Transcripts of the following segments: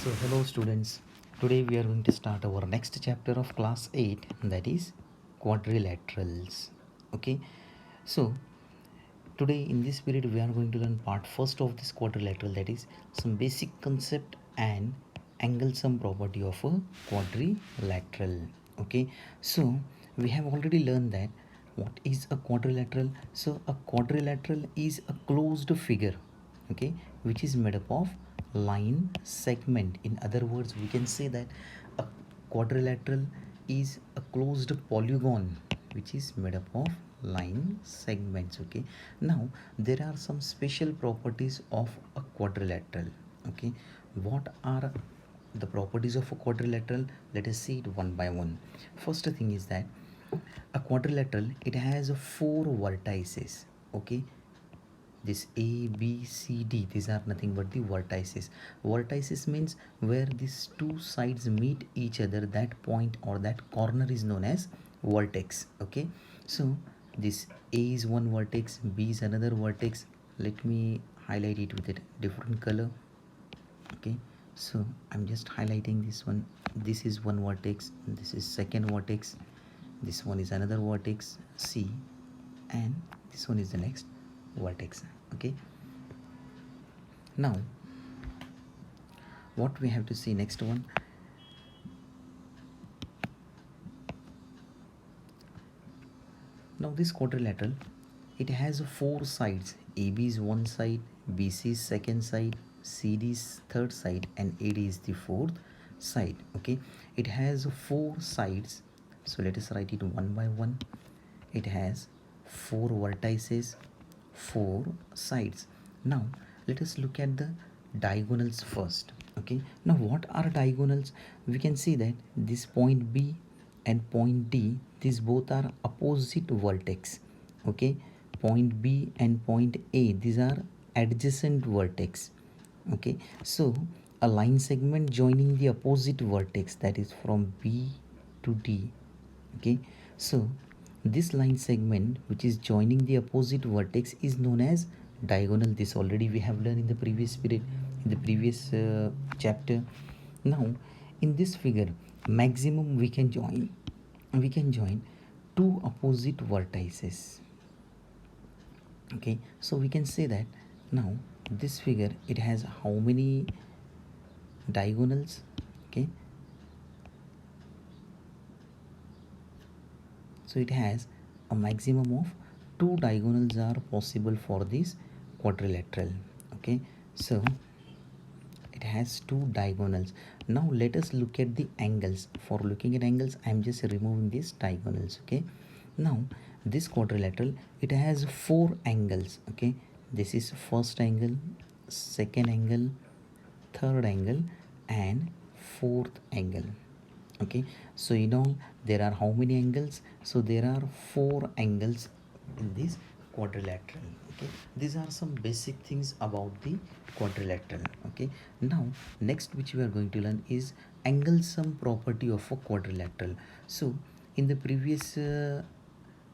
So hello students, today we are going to start our next chapter of class 8, that is quadrilaterals. Okay, so today in this period we are going to learn part first of this quadrilateral, that is some basic concept and angle sum property of a quadrilateral. Okay, so we have already learned that what is a quadrilateral. So a quadrilateral is a closed figure, okay, which is made up of line segment. In other words, we can say that a quadrilateral is a closed polygon which is made up of line segments. Okay, now there are some special properties of a quadrilateral. Okay, what are the properties of a quadrilateral? Let us see it one by one. First thing is that a quadrilateral, it has four vertices. Okay, this A, B, C, D, these are nothing but the vertices. Vertices means where these two sides meet each other, that point or that corner is known as vertex. Okay, so this A is one vertex, B is another vertex. Let me highlight it with a different color. Okay, so I'm just highlighting this one. This is one vertex, this is second vertex, this one is another vertex C, and this one is the next vertex. Okay, now what we have to see next one. Now this quadrilateral, it has four sides. AB is one side, BC is second side, CD is third side, and AD is the fourth side. Okay, it has four sides, so let us write it one by one. It has four vertices, four sides. Now let us look at the diagonals first. Okay, now what are diagonals? We can see that this point B and point D, these both are opposite vertex. Okay, point B and point A, these are adjacent vertex. Okay, so a line segment joining the opposite vertex, that is from B to D. Okay, so this line segment which is joining the opposite vertex is known as diagonal. This already we have learned in the previous period, in the previous chapter. Now in this figure, maximum we can join two opposite vertices. Okay, so we can say that now this figure, it has how many diagonals? Okay, so it has a maximum of two diagonals are possible for this quadrilateral. Okay, so it has two diagonals. Now let us look at the angles. For looking at angles, I am just removing these diagonals. Okay, now this quadrilateral, it has four angles. Okay, this is first angle, second angle, third angle, and fourth angle. Okay, so in all there are how many angles? So there are four angles in this quadrilateral. Okay, these are some basic things about the quadrilateral. Okay, now next which we are going to learn is angle sum property of a quadrilateral. So in the previous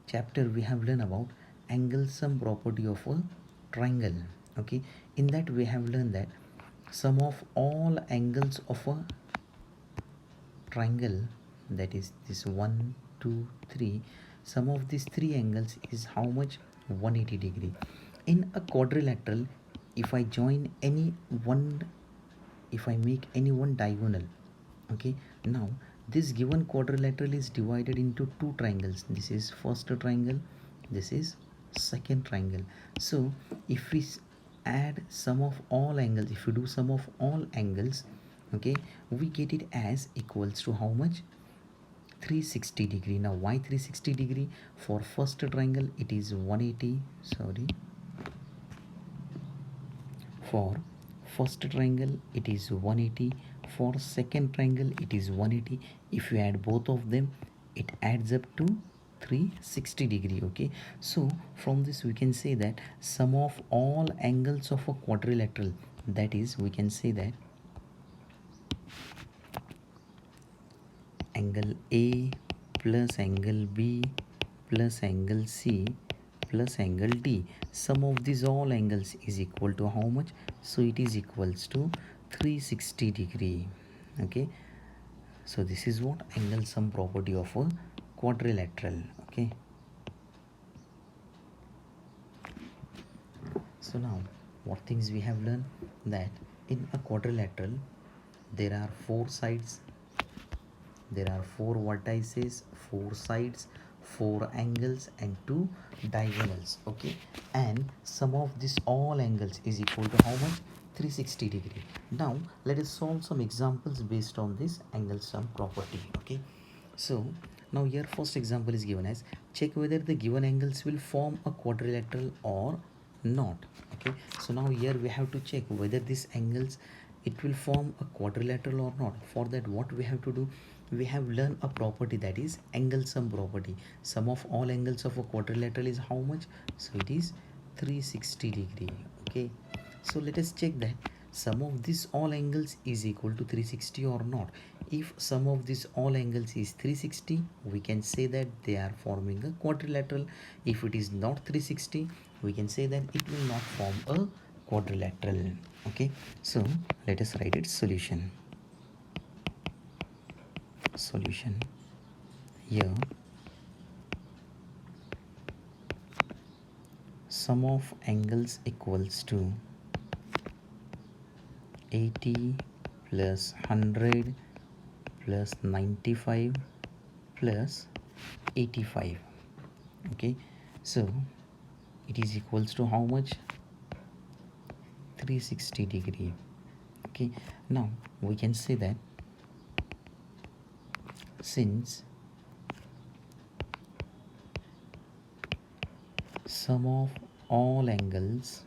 chapter we have learned about angle sum property of a triangle. Okay, in that we have learned that sum of all angles of a triangle, that is this 1 2 3, sum of these three angles is how much? 180 degree. In a quadrilateral, if I join any one, if I make any one diagonal, okay, now this given quadrilateral is divided into two triangles. This is first triangle, this is second triangle. So if we add sum of all angles, if we do sum of all angles, okay, we get it as equals to how much? 360 degree. Now why 360 degree? For first triangle it is 180, sorry, for first triangle it is 180, for second triangle it is 180. If you add both of them, it adds up to 360 degree. Okay, so from this we can say that sum of all angles of a quadrilateral, that is, we can say that angle A plus angle B plus angle C plus angle D, sum of these all angles is equal to how much? So it is equals to 360 degree. Okay, so this is what angle sum property of a quadrilateral. Okay, so now what things we have learned, that in a quadrilateral there are four sides, there are four vertices, four sides, four angles and two diagonals. Okay, and sum of this all angles is equal to how much? 360 degree. Now let us solve some examples based on this angle sum property. Okay, so now here first example is given as, check whether the given angles will form a quadrilateral or not. Okay, so now here we have to check whether these angles it will form a quadrilateral or not. For that what we have to do, we have learned a property, that is angle sum property. Sum of all angles of a quadrilateral is how much? So it is 360 degree. Okay, so let us check that sum of this all angles is equal to 360 or not. If sum of this all angles is 360, we can say that they are forming a quadrilateral. If it is not 360, we can say that it will not form a quadrilateral. Okay, so let us write its solution. Solution here, sum of angles equals to 80 plus 100 plus 95 plus 85. Okay, so it is equals to how much? 360 degree. Okay, now we can say that since sum of all angles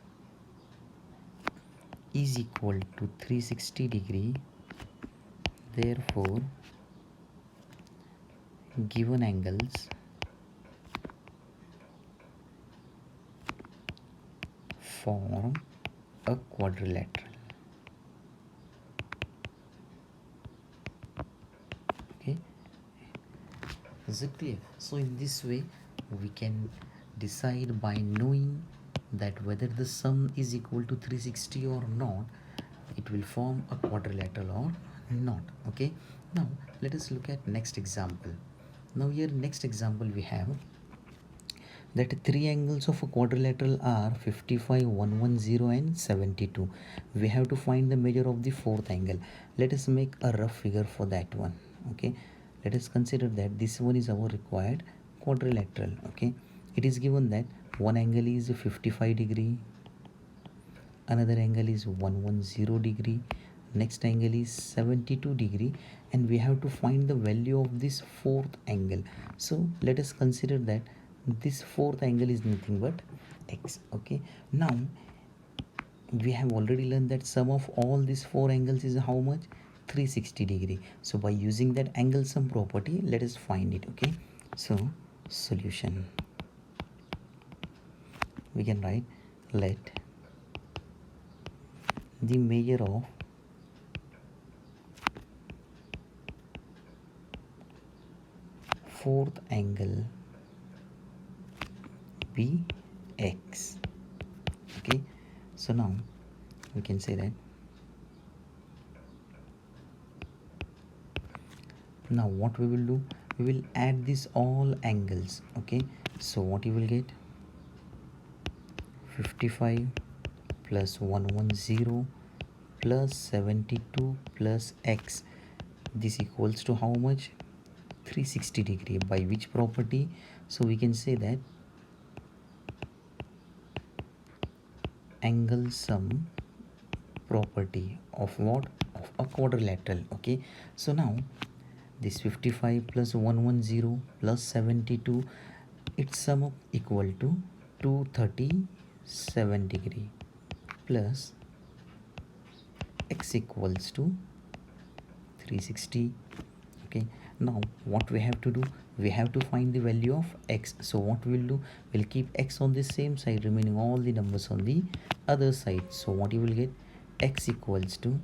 is equal to 360 degree, therefore given angles form a quadrilateral. Okay, is it clear? So in this way we can decide by knowing that whether the sum is equal to 360 or not, it will form a quadrilateral or not. Okay, now let us look at next example. Now here next example we have that three angles of a quadrilateral are 55, 110 and 72. We have to find the measure of the fourth angle. Let us make a rough figure for that one. Okay, let us consider that this one is our required quadrilateral. Okay, it is given that one angle is 55 degree, another angle is 110 degree, next angle is 72 degree, and we have to find the value of this fourth angle. So let us consider that this fourth angle is nothing but x. Okay, now we have already learned that sum of all these four angles is how much? 360 degree. So by using that angle sum property, let us find it. Okay, so solution, we can write, let the measure of fourth angle be x. Okay, so now we can say that, now what we will do, we will add these all angles. Okay, so what you will get, 55 plus 110 plus 72 plus x, this equals to how much? 360 degree. By which property? So we can say that angle sum property of what? Of a quadrilateral. Okay, so now this 55 plus 110 plus 72, its sum up equal to 237 degree plus x equals to 360. Okay, now what we have to do, we have to find the value of x. So what we'll do, we'll keep x on the same side, remaining all the numbers on the other side. So what you will get, x equals to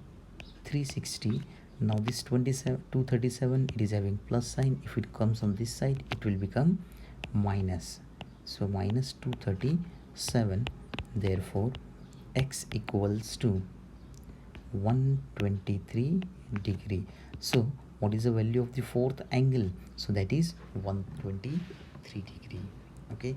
360. Now this 237, it is having plus sign. If it comes on this side, it will become minus. So minus 237. Therefore x equals to 123 degree. So what is the value of the fourth angle? So that is 123 degree. Okay,